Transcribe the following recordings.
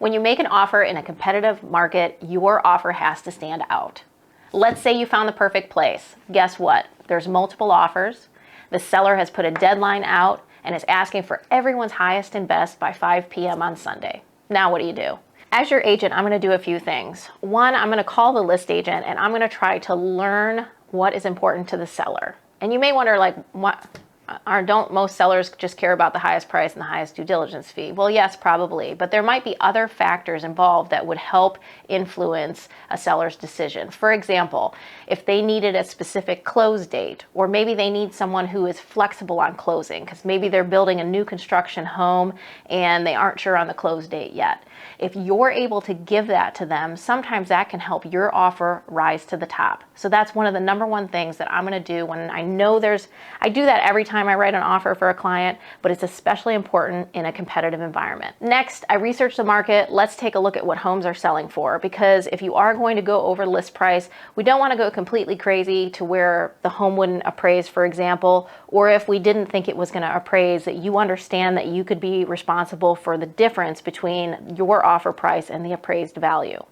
When you make an offer in a competitive market, your offer has to stand out. Let's say you found the perfect place. Guess what? There's multiple offers. The seller has put a deadline out and is asking for everyone's highest and best by 5 p.m. on Sunday. Now what do? As your agent, I'm going to do a few things. One, I'm going to call the list agent and I'm going to try to learn what is important to the seller. And you may wonder, like, what? Don't most sellers just care about the highest price and the highest due diligence fee? Well, yes, probably, but there might be other factors involved that would help influence a seller's decision. For example, if they needed a specific close date, or maybe they need someone who is flexible on closing, because maybe they're building a new construction home and they aren't sure on the close date yet. If you're able to give that to them, sometimes that can help your offer rise to the top. So that's one of the number one things that I'm going to do when I know I do that every time I write an offer for a client, but it's especially important in a competitive environment. Next, I research the market. Let's take a look at what homes are selling for, because if you are going to go over list price, we don't want to go completely crazy to where the home wouldn't appraise, for example, or if we didn't think it was going to appraise, that you understand that you could be responsible for the difference between your offer price and the appraised value.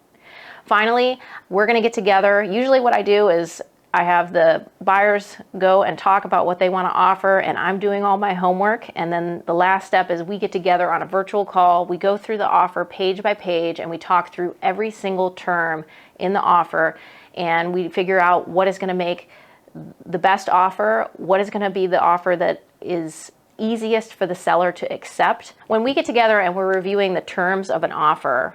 Finally, we're going to get together. Usually what I do is I have the buyers go and talk about what they want to offer, and I'm doing all my homework. And then the last step is we get together on a virtual call. We go through the offer page by page, and we talk through every single term in the offer, and we figure out what is going to make the best offer, what is going to be the offer that is easiest for the seller to accept. When we get together and we're reviewing the terms of an offer,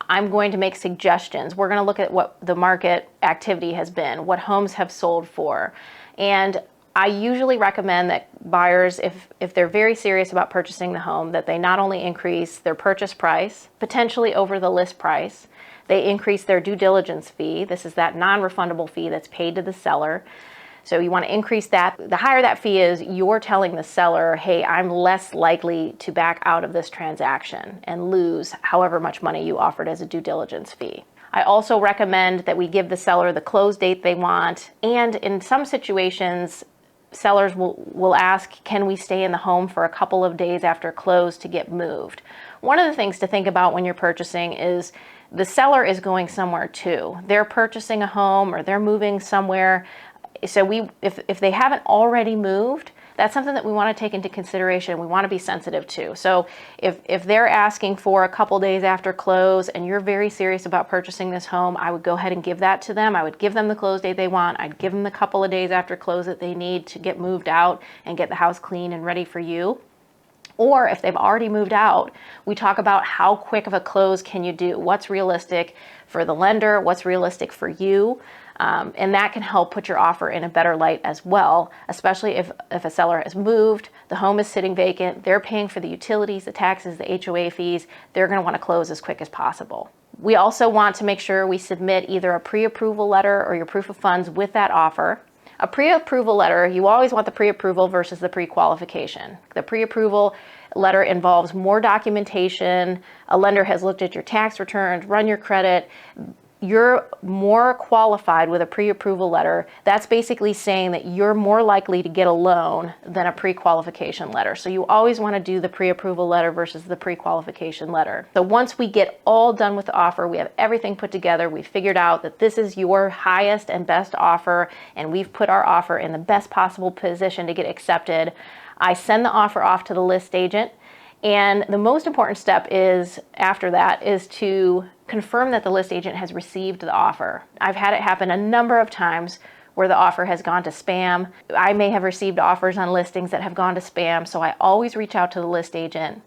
I'm going to make suggestions. We're going to look at what the market activity has been, what homes have sold for. And I usually recommend that buyers, if they're very serious about purchasing the home, that they not only increase their purchase price, potentially over the list price, they increase their due diligence fee. This is that non-refundable fee that's paid to the seller. So you want to increase that. The higher that fee is, you're telling the seller, hey, I'm less likely to back out of this transaction and lose however much money you offered as a due diligence fee. I also recommend that we give the seller the close date they want. And in some situations, sellers will ask, can we stay in the home for a couple of days after close to get moved? One of the things to think about when you're purchasing is the seller is going somewhere too. They're purchasing a home or they're moving somewhere. So if they haven't already moved, that's something that we want to take into consideration. We want to be sensitive to. So if they're asking for a couple days after close and you're very serious about purchasing this home, I would go ahead and give that to them. I would give them the close date they want. I'd give them the couple of days after close that they need to get moved out and get the house clean and ready for you. Or if they've already moved out, we talk about how quick of a close can you do? What's realistic for the lender? What's realistic for you? And that can help put your offer in a better light as well, especially if a seller has moved, the home is sitting vacant, they're paying for the utilities, the taxes, the HOA fees, they're going to want to close as quick as possible. We also want to make sure we submit either a pre-approval letter or your proof of funds with that offer. A pre-approval letter, you always want the pre-approval versus the pre-qualification. The pre-approval letter involves more documentation. A lender has looked at your tax returns, run your credit. You're more qualified with a pre-approval letter. That's basically saying that you're more likely to get a loan than a pre-qualification letter. So you always want to do the pre-approval letter versus the pre-qualification letter. So once we get all done with the offer, we have everything put together, we figured out that this is your highest and best offer, and we've put our offer in the best possible position to get accepted. I send the offer off to the list agent. And the most important step is, after that, is to confirm that the list agent has received the offer. I've had it happen a number of times where the offer has gone to spam. I may have received offers on listings that have gone to spam, so I always reach out to the list agent.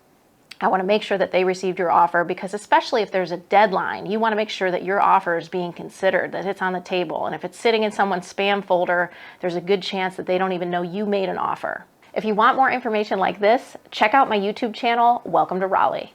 I want to make sure that they received your offer, because especially if there's a deadline, you want to make sure that your offer is being considered, that it's on the table. And if it's sitting in someone's spam folder, there's a good chance that they don't even know you made an offer. If you want more information like this, check out my YouTube channel, Welcome to Raleigh.